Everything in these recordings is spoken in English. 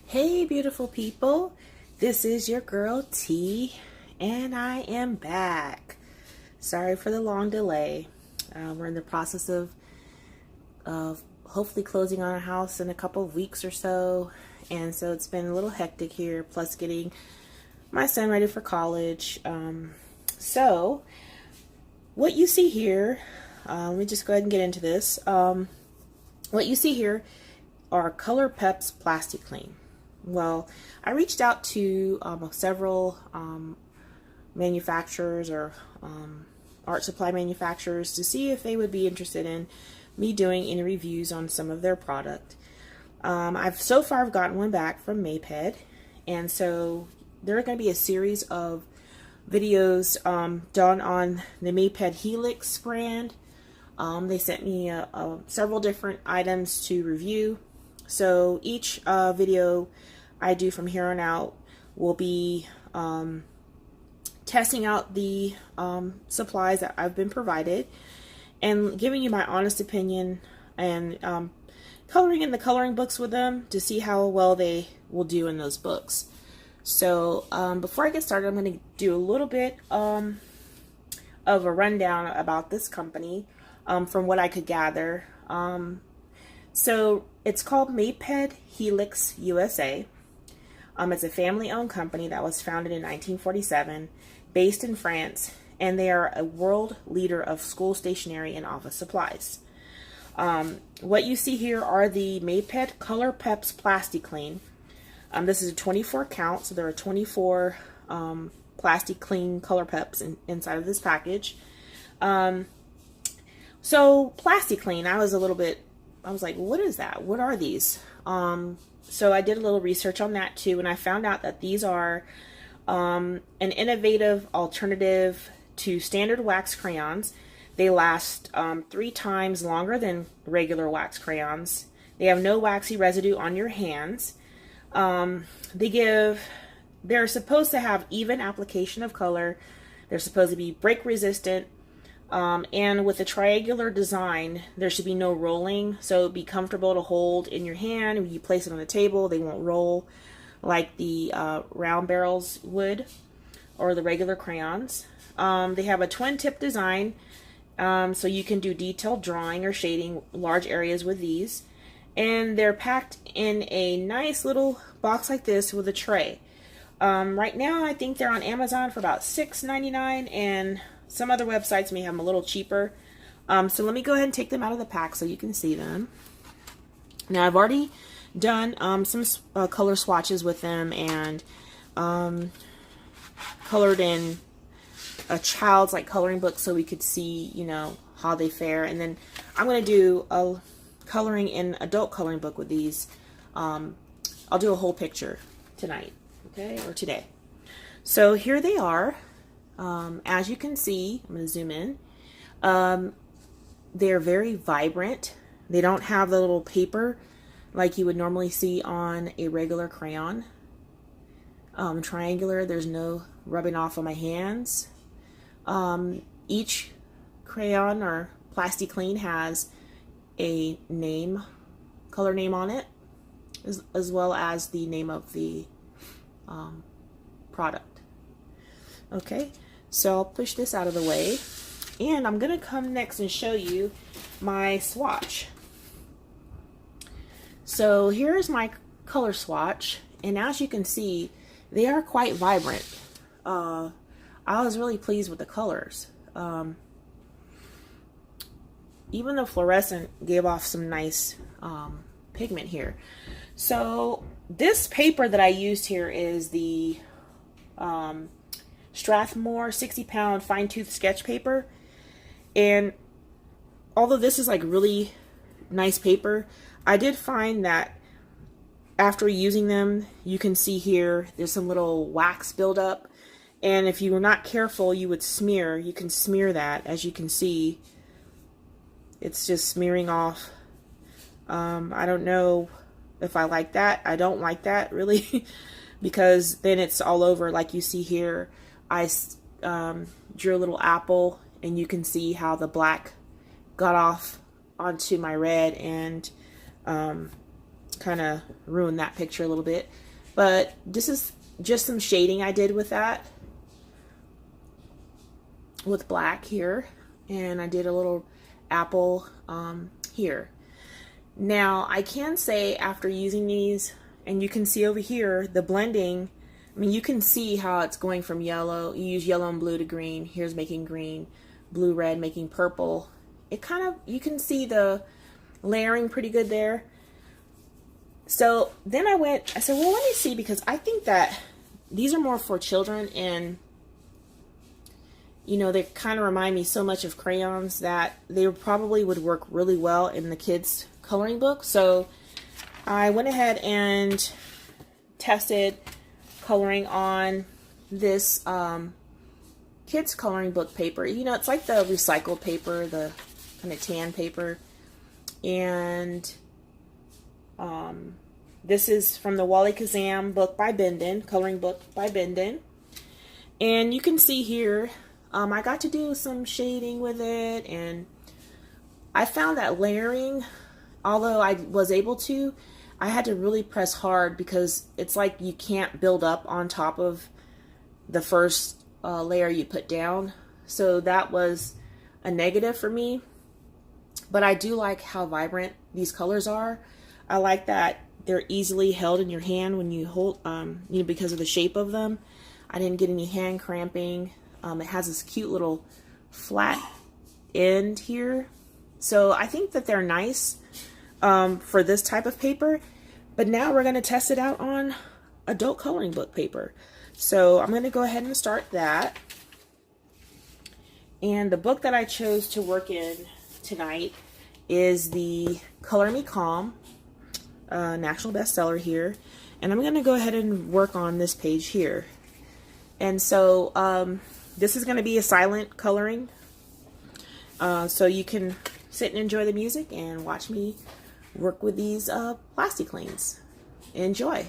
Hey beautiful people, this is your girl T and I am back. Sorry for the long delay. We're in the process of hopefully closing on our house in a couple of weeks or so, and so it's been a little hectic here, plus getting my son ready for college. So what you see here, let me just go ahead and get into this. What you see here are Color'Peps PlastiClean. Well, I reached out to several manufacturers or art supply manufacturers to see if they would be interested in me doing any reviews on some of their product. I've so far gotten one back from Maped, and so there are going to be a series of videos done on the Maped Helix brand. They sent me several different items to review. So each video I do from here on out will be testing out the supplies that I've been provided and giving you my honest opinion and coloring in the coloring books with them to see how well they will do in those books. So before I get started, I'm going to do a little bit of a rundown about this company from what I could gather. So it's called Maped Helix USA. It's a family-owned company that was founded in 1947, based in France, and they are a world leader of school stationery and office supplies. What you see here are the Maped Color'Peps PlastiClean. This is a 24 count, so there are 24 PlastiClean Color'Peps inside of this package. So PlastiClean, I was like, what is that? What are these? So I did a little research on that too, and I found out that these are an innovative alternative to standard wax crayons. They last 3 times longer than regular wax crayons. They have no waxy residue on your hands. They're supposed to have even application of color. They're supposed to be break resistant. And with a triangular design, there should be no rolling, so it'd be comfortable to hold in your hand. When you place it on the table, they won't roll like the round barrels would, or the regular crayons. They have a twin tip design, so you can do detailed drawing or shading large areas with these. And they're packed in a nice little box like this with a tray. Right now, I think they're on Amazon for about $6.99, and some other websites may have them a little cheaper. So let me go ahead and take them out of the pack so you can see them. Now I've already done some color swatches with them and colored in a child's coloring book so we could see, you know, how they fare. And then I'm going to do a coloring in adult coloring book with these. I'll do a whole picture tonight, okay, or today. So here they are. As you can see, I'm going to zoom in. They're very vibrant. They don't have the little paper like you would normally see on a regular crayon. Triangular, there's no rubbing off on my hands. Each crayon or PlastiClean has a name, color name on it, as well as the name of the product. Okay. So I'll push this out of the way, and I'm going to come next and show you my swatch. So here's my color swatch, and as you can see, they are quite vibrant. I was really pleased with the colors. Even the fluorescent gave off some nice pigment here. So this paper that I used here is the Strathmore 60-pound fine tooth sketch paper, and although this is really nice paper, I did find that after using them, you can see here there's some little wax buildup, and if you were not careful, you can smear that. As you can see, it's just smearing off. I don't know if I like that. I don't like that really because then it's all over like you see here. I drew a little apple, and you can see how the black got off onto my red, and kind of ruined that picture a little bit. But this is just some shading I did with that, with black here, and I did a little apple here. Now I can say after using these, and you can see over here the blending, I mean you can see how it's going from yellow, you use yellow and blue to green, here's making green, blue red making purple. It kind of, you can see the layering pretty good there. So then I said, well, let me see, because I think that these are more for children, and you know, they kind of remind me so much of crayons that they probably would work really well in the kids' coloring book. So I went ahead and tested coloring on this kids' coloring book paper. You know, it's like the recycled paper, the kind of tan paper. And this is from the Wally Kazam book by Bendon, coloring book by Bendon. And you can see here, I got to do some shading with it, and I found that layering, although I was able to, I had to really press hard, because it's like you can't build up on top of the first layer you put down. So that was a negative for me. But I do like how vibrant these colors are. I like that they're easily held in your hand when you hold, you know, because of the shape of them. I didn't get any hand cramping. It has this cute little flat end here. So I think that they're nice for this type of paper. But now we're going to test it out on adult coloring book paper. So I'm going to go ahead and start that. And the book that I chose to work in tonight is the Color Me Calm, national bestseller here. And I'm going to go ahead and work on this page here. And so this is going to be a silent coloring, so you can sit and enjoy the music and watch me work with these PlastiCleans. Enjoy.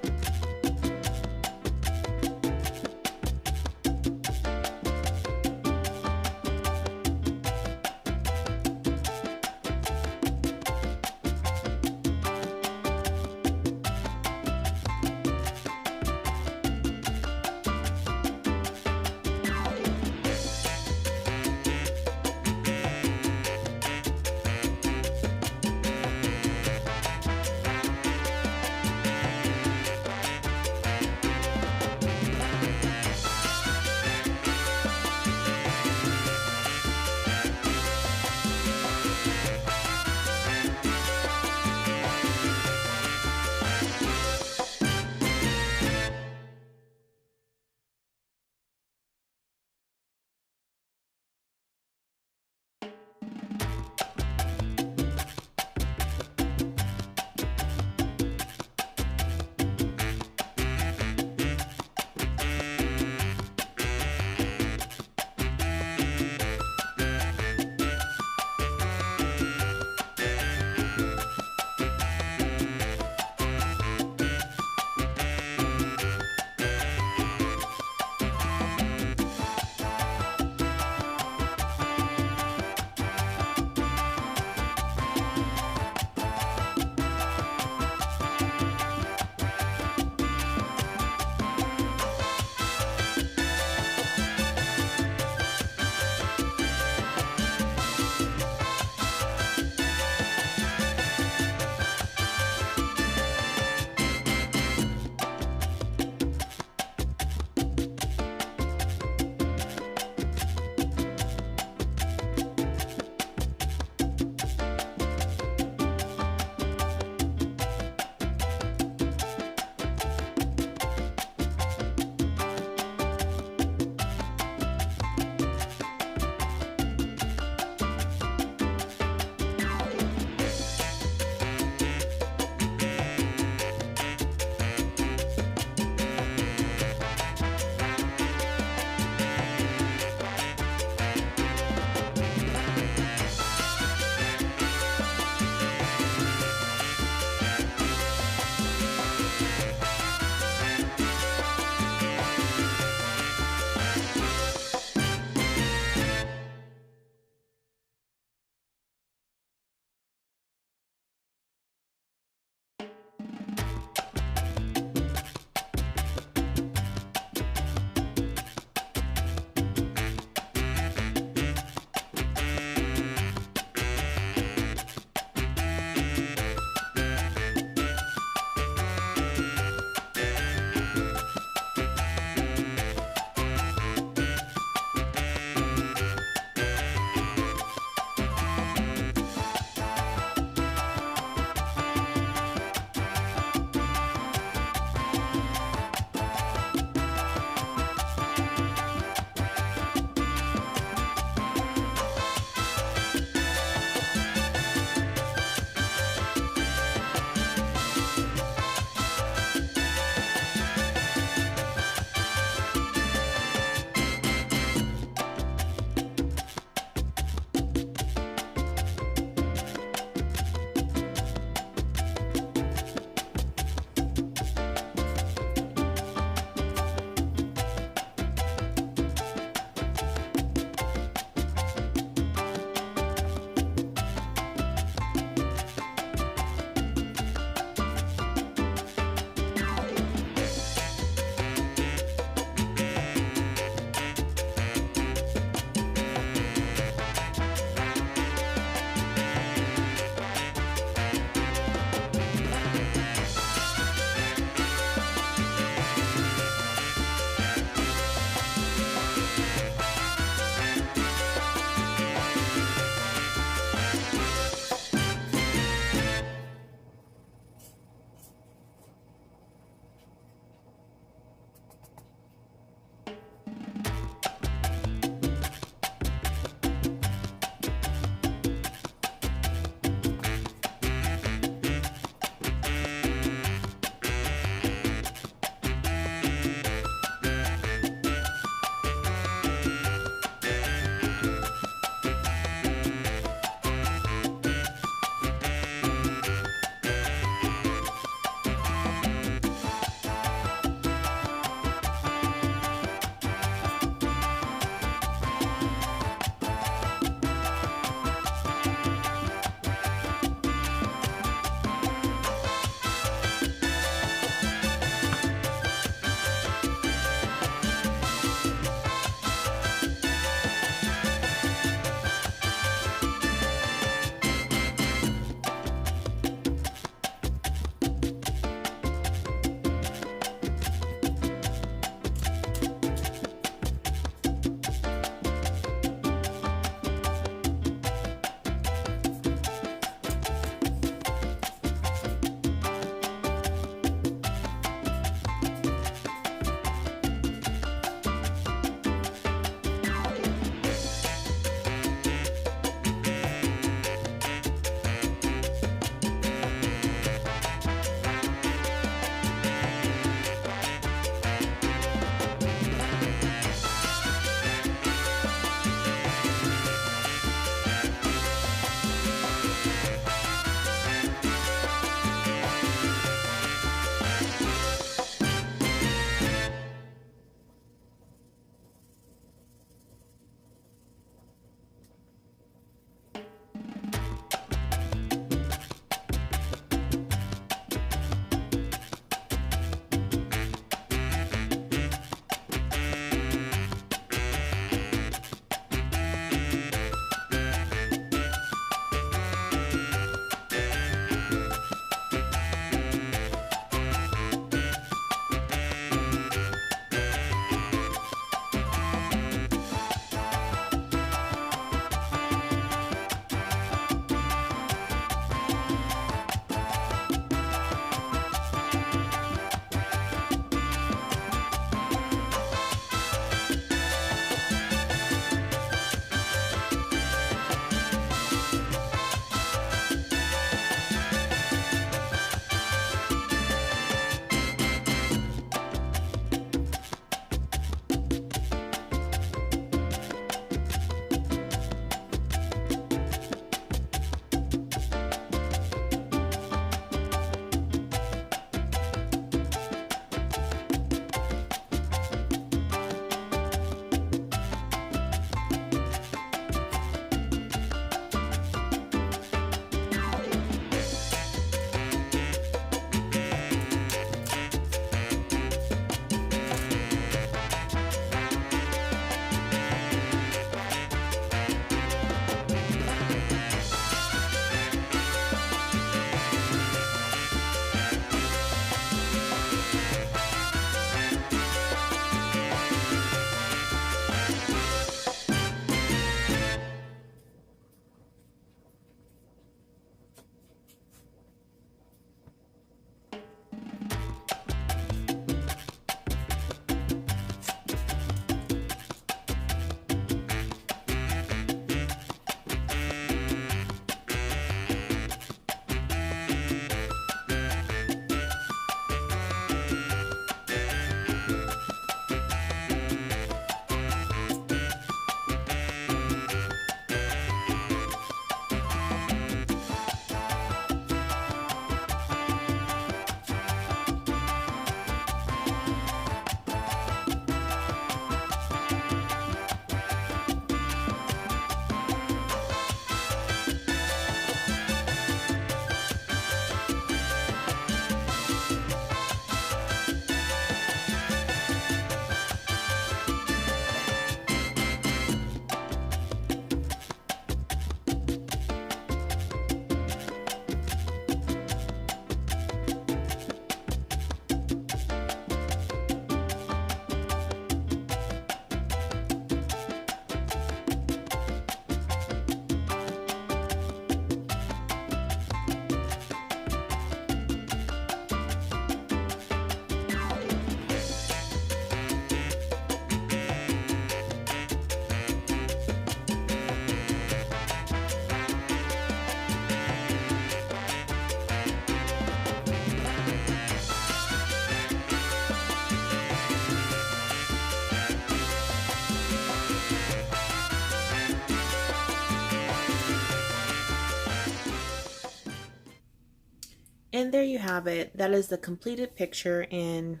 And there you have it. That is the completed picture in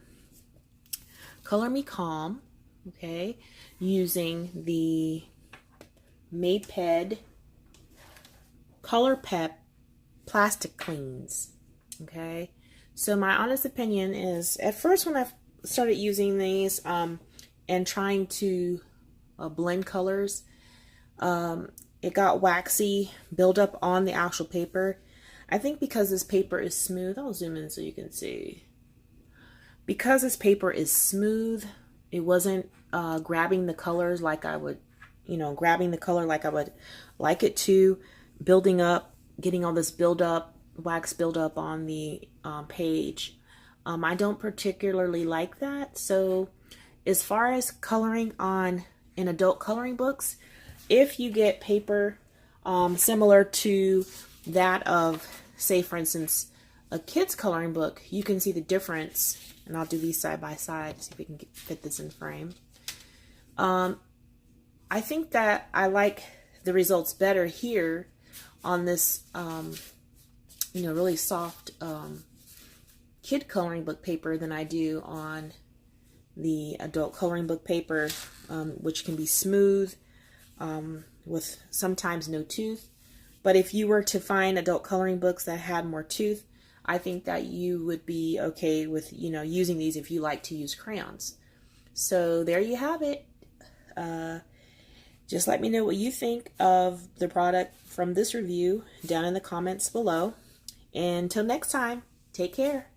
Color Me Calm, okay, using the Maped Color'Peps PlastiCleans, okay. So my honest opinion is, at first when I started using these and trying to blend colors, it got waxy, build up on the actual paper. I think because this paper is smooth, I'll zoom in so you can see. Because this paper is smooth, it wasn't grabbing the colors like I would, grabbing the color like I would like it to, building up, getting all this wax build up on the page. I don't particularly like that. So as far as coloring in adult coloring books, if you get paper similar to that of, say for instance, a kid's coloring book, you can see the difference. And I'll do these side by side, see if we can fit this in frame. I think that I like the results better here on this, really soft kid coloring book paper than I do on the adult coloring book paper, which can be smooth with sometimes no tooth. But if you were to find adult coloring books that had more tooth, I think that you would be okay with, using these if you like to use crayons. So there you have it. Just let me know what you think of the product from this review down in the comments below. And until next time, take care.